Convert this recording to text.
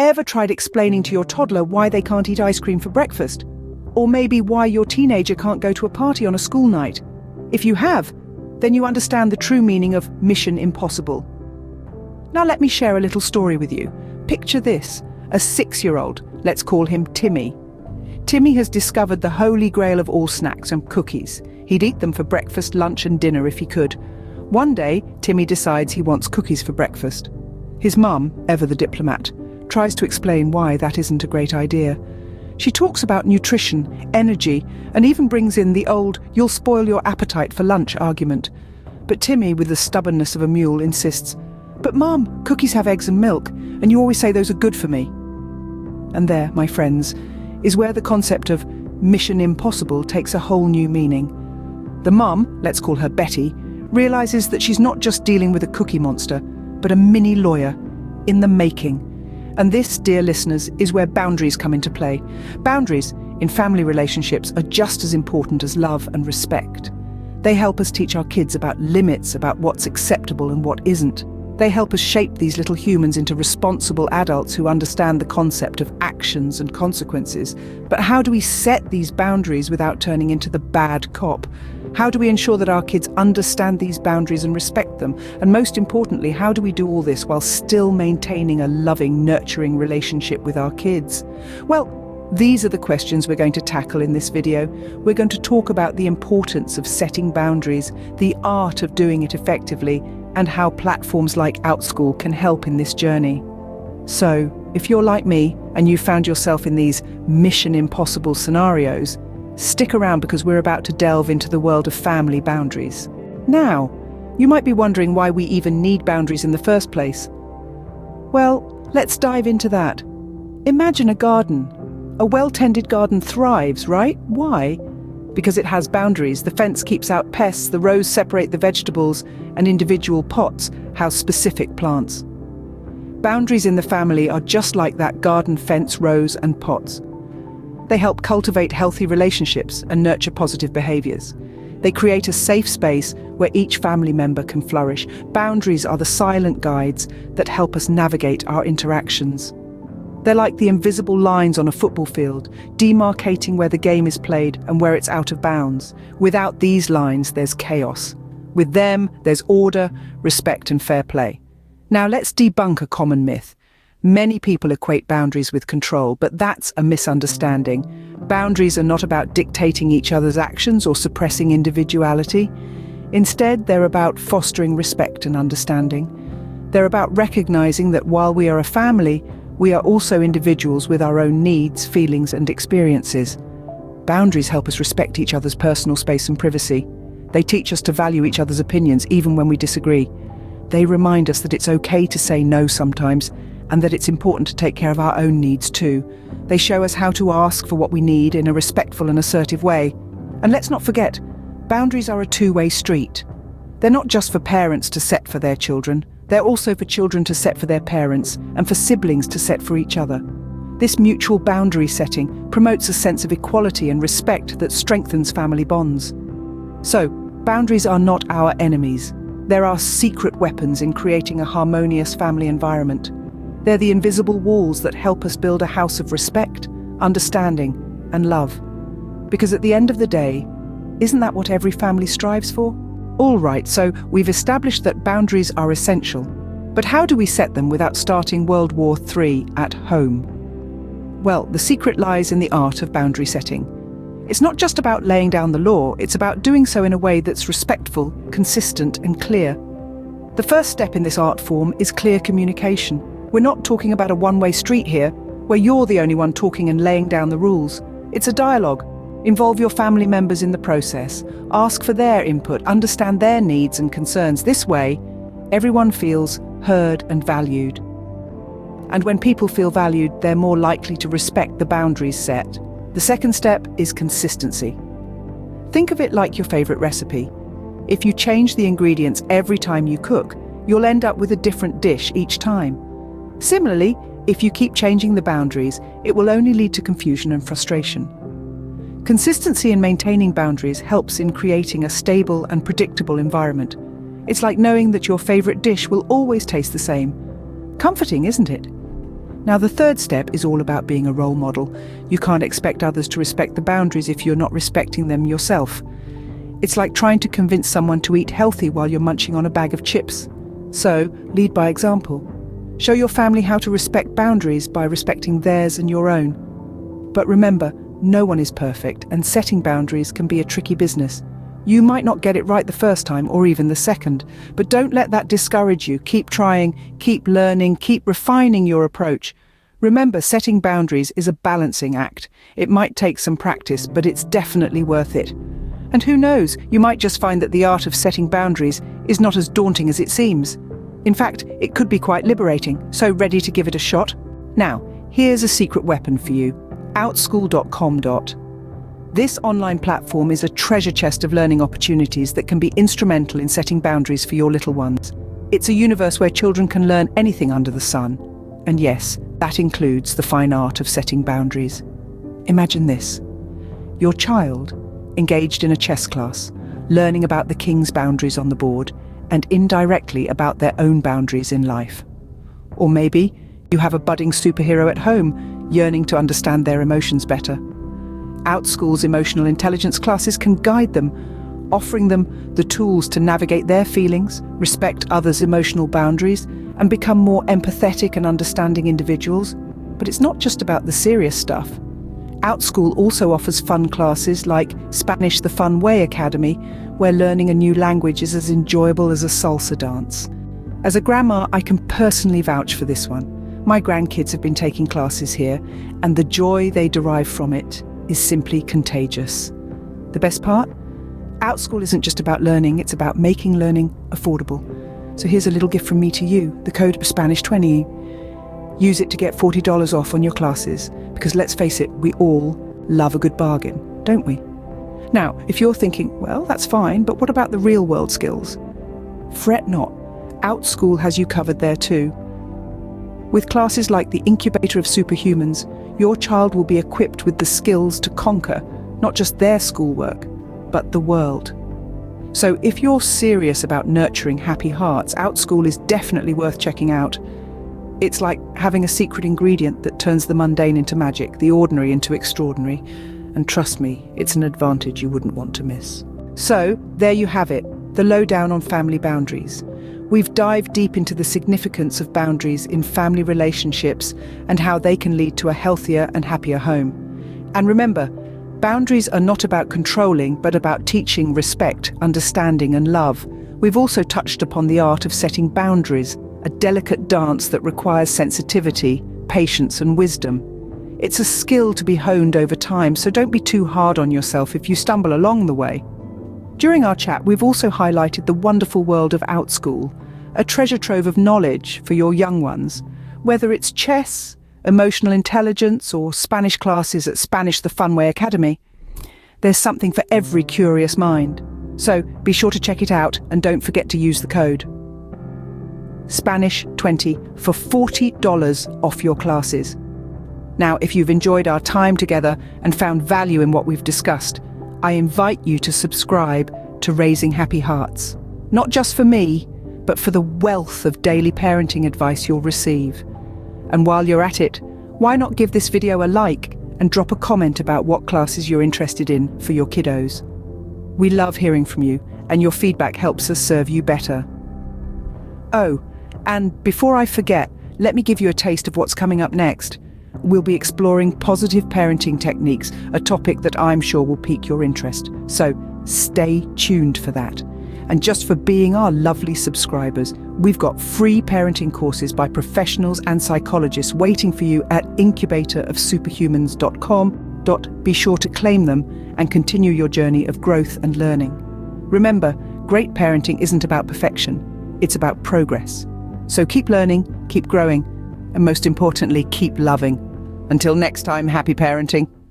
ever tried explaining to your toddler why they can't eat ice cream for breakfast? Or maybe why your teenager can't go to a party on a school night? If you have, then you understand the true meaning of mission impossible. Now let me share a little story with you. Picture this, a 6-year-old, let's call him Timmy. Timmy has discovered the holy grail of all snacks and cookies. He'd eat them for breakfast, lunch and dinner if he could. One day, Timmy decides he wants cookies for breakfast. His mum, ever the diplomat, tries to explain why that isn't a great idea. She talks about nutrition, energy, and even brings in the old "you'll spoil your appetite for lunch" argument. But Timmy, with the stubbornness of a mule, insists, "But Mum, cookies have eggs and milk, and you always say those are good for me." And there, my friends, is where the concept of mission impossible takes a whole new meaning. The mum, let's call her Betty, realizes that she's not just dealing with a cookie monster, but a mini lawyer in the making. And this, dear listeners, is where boundaries come into play. Boundaries in family relationships are just as important as love and respect. They help us teach our kids about limits, about what's acceptable and what isn't. They help us shape these little humans into responsible adults who understand the concept of actions and consequences. But how do we set these boundaries without turning into the bad cop? How do we ensure that our kids understand these boundaries and respect them? And most importantly, how do we do all this while still maintaining a loving, nurturing relationship with our kids? Well, these are the questions we're going to tackle in this video. We're going to talk about the importance of setting boundaries, the art of doing it effectively, and how platforms like Outschool can help in this journey. So, if you're like me and you found yourself in these mission impossible scenarios, stick around because we're about to delve into the world of family boundaries. Now, you might be wondering why we even need boundaries in the first place. Well, let's dive into that. Imagine a garden. A well-tended garden thrives, right? Why? Because it has boundaries. The fence keeps out pests, the rows separate the vegetables, and individual pots house specific plants. Boundaries in the family are just like that garden fence, rows and pots. They help cultivate healthy relationships and nurture positive behaviors. They create a safe space where each family member can flourish. Boundaries are the silent guides that help us navigate our interactions. They're like the invisible lines on a football field, demarcating where the game is played and where it's out of bounds. Without these lines, there's chaos. With them, there's order, respect, and fair play. Now let's debunk a common myth. Many people equate boundaries with control, but that's a misunderstanding. Boundaries are not about dictating each other's actions or suppressing individuality. Instead, they're about fostering respect and understanding. They're about recognizing that while we are a family, we are also individuals with our own needs, feelings, and experiences. Boundaries help us respect each other's personal space and privacy. They teach us to value each other's opinions even when we disagree. They remind us that it's okay to say no sometimes, and that it's important to take care of our own needs too. They show us how to ask for what we need in a respectful and assertive way. And let's not forget, boundaries are a two-way street. They're not just for parents to set for their children, they're also for children to set for their parents and for siblings to set for each other. This mutual boundary setting promotes a sense of equality and respect that strengthens family bonds. So, boundaries are not our enemies. They're our secret weapons in creating a harmonious family environment. They're the invisible walls that help us build a house of respect, understanding, and love. Because at the end of the day, isn't that what every family strives for? All right, so we've established that boundaries are essential. But how do we set them without starting World War III at home? Well, the secret lies in the art of boundary setting. It's not just about laying down the law, it's about doing so in a way that's respectful, consistent, and clear. The first step in this art form is clear communication. We're not talking about a one-way street here, where you're the only one talking and laying down the rules. It's a dialogue. Involve your family members in the process. Ask for their input, understand their needs and concerns. This way, everyone feels heard and valued. And when people feel valued, they're more likely to respect the boundaries set. The second step is consistency. Think of it like your favorite recipe. If you change the ingredients every time you cook, you'll end up with a different dish each time. Similarly, if you keep changing the boundaries, it will only lead to confusion and frustration. Consistency in maintaining boundaries helps in creating a stable and predictable environment. It's like knowing that your favorite dish will always taste the same. Comforting, isn't it? Now, the third step is all about being a role model. You can't expect others to respect the boundaries if you're not respecting them yourself. It's like trying to convince someone to eat healthy while you're munching on a bag of chips. So, lead by example. Show your family how to respect boundaries by respecting theirs and your own. But remember, no one is perfect, and setting boundaries can be a tricky business. You might not get it right the first time or even the second, but don't let that discourage you. Keep trying, keep learning, keep refining your approach. Remember, setting boundaries is a balancing act. It might take some practice, but it's definitely worth it. And who knows, you might just find that the art of setting boundaries is not as daunting as it seems. In fact, it could be quite liberating. So, ready to give it a shot? Now, here's a secret weapon for you. Outschool.com. This online platform is a treasure chest of learning opportunities that can be instrumental in setting boundaries for your little ones. It's a universe where children can learn anything under the sun. And yes, that includes the fine art of setting boundaries. Imagine this: your child engaged in a chess class, learning about the king's boundaries on the board and indirectly about their own boundaries in life. Or maybe you have a budding superhero at home, yearning to understand their emotions better. Outschool's emotional intelligence classes can guide them, offering them the tools to navigate their feelings, respect others' emotional boundaries, and become more empathetic and understanding individuals. But it's not just about the serious stuff. Outschool also offers fun classes like Spanish the Fun Way Academy, where learning a new language is as enjoyable as a salsa dance. As a grandma, I can personally vouch for this one. My grandkids have been taking classes here, and the joy they derive from it is simply contagious. The best part? Outschool isn't just about learning, it's about making learning affordable. So here's a little gift from me to you, the code Spanish20. Use it to get $40 off on your classes, because let's face it, we all love a good bargain, don't we? Now, if you're thinking, well, that's fine, but what about the real world skills? Fret not, Outschool has you covered there too. With classes like the Incubator of Superhumans, your child will be equipped with the skills to conquer not just their schoolwork, but the world. So if you're serious about nurturing happy hearts, Outschool is definitely worth checking out. It's like having a secret ingredient that turns the mundane into magic, the ordinary into extraordinary. And trust me, it's an advantage you wouldn't want to miss. So, there you have it, the lowdown on family boundaries. We've dived deep into the significance of boundaries in family relationships and how they can lead to a healthier and happier home. And remember, boundaries are not about controlling, but about teaching respect, understanding, and love. We've also touched upon the art of setting boundaries, a delicate dance that requires sensitivity, patience, and wisdom. It's a skill to be honed over time, so don't be too hard on yourself if you stumble along the way. During our chat, we've also highlighted the wonderful world of Outschool, a treasure trove of knowledge for your young ones. Whether it's chess, emotional intelligence, or Spanish classes at Spanish the Fun Way Academy, there's something for every curious mind. So be sure to check it out and don't forget to use the code Spanish20 for $40 off your classes. Now, if you've enjoyed our time together and found value in what we've discussed, I invite you to subscribe to Raising Happy Hearts. Not just for me, but for the wealth of daily parenting advice you'll receive. And while you're at it, why not give this video a like and drop a comment about what classes you're interested in for your kiddos? We love hearing from you, and your feedback helps us serve you better. Oh, and before I forget, let me give you a taste of what's coming up next. We'll be exploring positive parenting techniques, a topic that I'm sure will pique your interest. So stay tuned for that. And just for being our lovely subscribers, we've got free parenting courses by professionals and psychologists waiting for you at incubatorofsuperhumans.com. Be sure to claim them and continue your journey of growth and learning. Remember, great parenting isn't about perfection, it's about progress. So keep learning, keep growing, and most importantly, keep loving. Until next time, happy parenting.